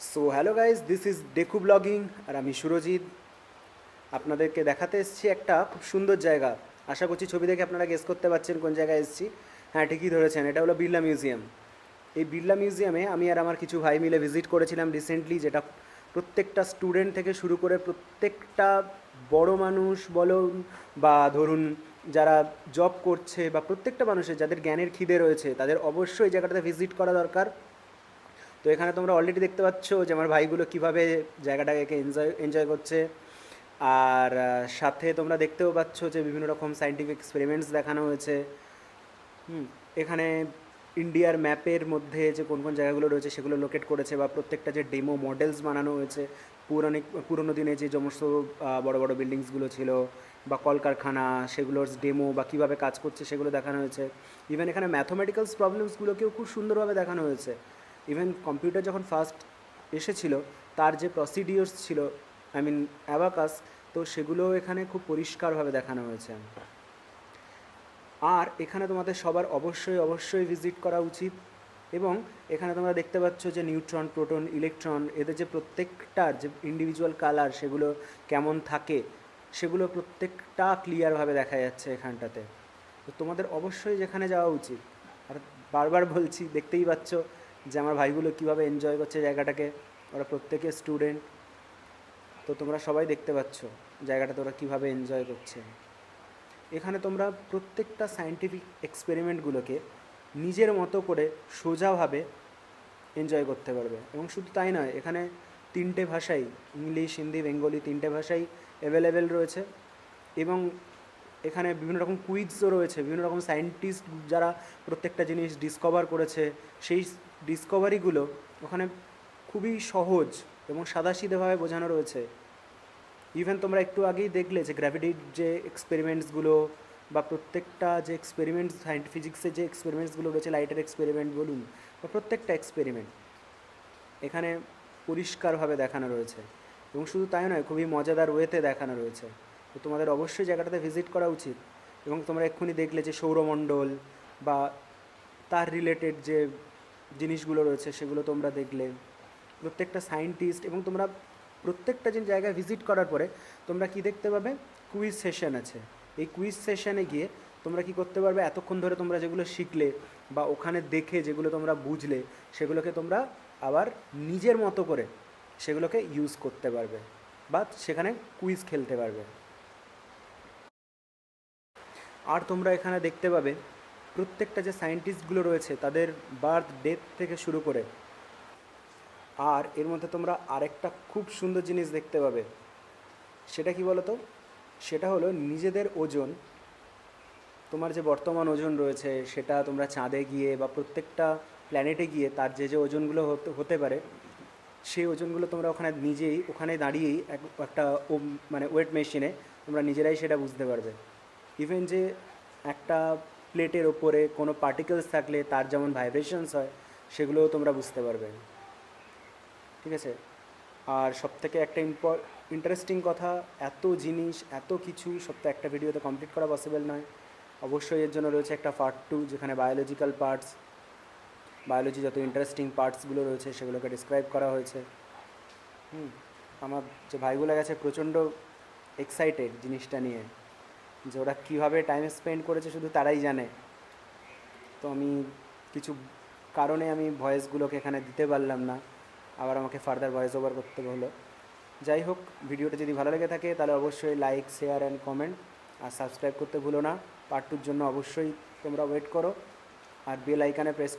So hello guys, this is ডেকু ব্লগিং আর আমি সুরজিৎ। আপনাদেরকে দেখাতে এসেছি একটা খুব সুন্দর জায়গা। আশা করছি ছবি দেখে আপনারা গেস করতে পারছেন কোন জায়গায় এসেছি। হ্যাঁ, ঠিকই ধরেছেন, এটা হলো বিড়লা মিউজিয়াম। এই বিড়লা মিউজিয়ামে আমি আর আমার কিছু ভাই মিলে ভিজিট করেছিলাম রিসেন্টলি, যেটা প্রত্যেকটা স্টুডেন্ট থেকে শুরু করে প্রত্যেকটা বড় মানুষ বলুন বা ধরুন যারা জব করছে বা প্রত্যেকটা মানুষের যাদের জ্ঞানের খিদে রয়েছে তাদের অবশ্যই এই জায়গাটাতে ভিজিট করা দরকার। তো এখানে তোমরা অলরেডি দেখতে পাচ্ছ যে আমার ভাইগুলো কীভাবে জায়গাটাকে এনজয় এনজয় করছে। আর সাথে তোমরা দেখতেও পাচ্ছ যে বিভিন্ন রকম সায়েন্টিফিক এক্সপেরিমেন্টস দেখানো হয়েছে। হুম, এখানে ইন্ডিয়ার ম্যাপের মধ্যে যে কোন কোন জায়গাগুলো রয়েছে সেগুলো লোকেট করেছে, বা প্রত্যেকটা যে ডেমো মডেলস বানানো হয়েছে পুরনো দিনে যে সমস্ত বড় বড় বিল্ডিংসগুলো ছিল বা কলকারখানা, সেগুলোর ডেমো বা কীভাবে কাজ করছে সেগুলো দেখানো হয়েছে। ইভেন এখানে ম্যাথমেটিক্যালস প্রবলেমসগুলোকেও খুব সুন্দরভাবে দেখানো হয়েছে। ইভেন কম্পিউটার যখন ফার্স্ট এসেছিল তার যে প্রসিডিওর্স ছিল, আই মিন অ্যাবাকাস, তো সেগুলো এখানে খুব পরিষ্কারভাবে দেখানো হয়েছে। আর এখানে তোমাদের সবার অবশ্যই অবশ্যই ভিজিট করা উচিত। এবং এখানে তোমরা দেখতে পাচ্ছ যে নিউট্রন, প্রোটন, ইলেকট্রন, এদের যে প্রত্যেকটার যে ইন্ডিভিজুয়াল কালার সেগুলো কেমন থাকে সেগুলো প্রত্যেকটা ক্লিয়ারভাবে দেখা যাচ্ছে এখানটাতে। তো তোমাদের অবশ্যই যেখানে যাওয়া উচিত। আর বারবার বলছি, দেখতেই পাচ্ছ যে আমার ভাইগুলো কীভাবে এনজয় করছে জায়গাটাকে। ওরা প্রত্যেকে স্টুডেন্ট, তো তোমরা সবাই দেখতে পাচ্ছ জায়গাটাতে ওরা কীভাবে এনজয় করছে। এখানে তোমরা প্রত্যেকটা সায়েন্টিফিক এক্সপেরিমেন্টগুলোকে নিজের মতো করে সোজাভাবে এনজয় করতে পারবে। এবং শুধু তাই নয়, এখানে তিনটে ভাষাই, ইংলিশ, হিন্দি, বেঙ্গলি, তিনটে ভাষাই অ্যাভেলেবেল রয়েছে। এবং এখানে বিভিন্ন রকম কুইজও রয়েছে, বিভিন্ন রকম সায়েন্টিস্ট যারা প্রত্যেকটা জিনিস ডিসকভার করেছে সেই ডিসকভারিগুলো ওখানে খুবই সহজ এবং সাদাসিধেভাবে বোঝানো রয়েছে। ইভেন তোমরা একটু আগেই দেখলে যে গ্র্যাভিটির যে এক্সপেরিমেন্টসগুলো বা প্রত্যেকটা যে এক্সপেরিমেন্টস ফিজিক্সের যে এক্সপেরিমেন্টসগুলো রয়েছে, লাইটের এক্সপেরিমেন্ট বলুন বা প্রত্যেকটা এক্সপেরিমেন্ট এখানে পরিষ্কারভাবে দেখানো রয়েছে। এবং শুধু তাই নয়, খুবই মজাদার ওয়েতে দেখানো রয়েছে। তো তোমাদের অবশ্যই জায়গাটাতে ভিজিট করা উচিত। এবং তোমরা এক্ষুনি দেখলে যে সৌরমণ্ডল বা তার রিলেটেড যে জিনিসগুলো রয়েছে সেগুলো তোমরা দেখলে। প্রত্যেকটা সায়েন্টিস্ট, এবং তোমরা প্রত্যেকটা যে জায়গায় ভিজিট করার পরে তোমরা কি দেখতে পাবে, কুইজ সেশন আছে। এই কুইজ সেশনে গিয়ে তোমরা কি করতে পারবে, এতক্ষণ ধরে তোমরা যেগুলো শিখলে বা ওখানে দেখে যেগুলো তোমরা বুঝলে সেগুলোকে তোমরা আবার নিজের মতো করে সেগুলোকে ইউজ করতে পারবে বা সেখানে কুইজ খেলতে পারবে। আর তোমরা এখানে দেখতে পাবে প্রত্যেকটা যে সায়েন্টিস্টগুলো রয়েছে তাদের বার্থ ডেট থেকে শুরু করে। আর এর মধ্যে তোমরা আরেকটা খুব সুন্দর জিনিস দেখতে পাবে। সেটা কি বলো তো? সেটা হলো নিজেদের ওজন। তোমার যে বর্তমান ওজন রয়েছে সেটা তোমরা চাঁদে গিয়ে বা প্রত্যেকটা প্ল্যানেটে গিয়ে তার যে যে ওজনগুলো হতে হতে পারে সেই ওজনগুলো তোমরা ওখানে নিজেই ওখানে দাঁড়িয়েই একটা মানে ওয়েট মেশিনে তোমরা নিজেরাই সেটা বুঝতে পারবে। ইভেন যে একটা প্লেটের ওপরে কোনো পার্টিকেলস থাকলে তার যেমন ভাইব্রেশনস হয় সেগুলোও তোমরা বুঝতে পারবে। ঠিক আছে? আর সবথেকে একটা ইন্টারেস্টিং কথা, এত জিনিস এত কিছু সব তো একটা ভিডিওতে কমপ্লিট করা পসিবল নয়। অবশ্যই এর জন্য রয়েছে একটা পার্ট 2, যেখানে বায়োলজিক্যাল পার্টস, বায়োলজি যত ইন্টারেস্টিং পার্টসগুলো রয়েছে সেগুলোকে ডিসক্রাইব করা হয়েছে। হুম, আমার যে ভাইগুলো গেছে প্রচণ্ড এক্সাইটেড জিনিসটা নিয়ে, যে ওরা কীভাবে টাইম স্পেন্ড করেছে শুধু তারাই জানে। তো আমি কিছু কারণে আমি ভয়েসগুলোকে এখানে দিতে পারলাম না, আবার আমাকে ফার্দার ভয়েস ওভার করতে হলো। যাই হোক, ভিডিওটা যদি ভালো লেগে থাকে তাহলে অবশ্যই লাইক, শেয়ার অ্যান্ড কমেন্ট আর সাবস্ক্রাইব করতে ভুলো না। পার্ট 2-র জন্য অবশ্যই তোমরা ওয়েট করো আর বেল আইকনে প্রেস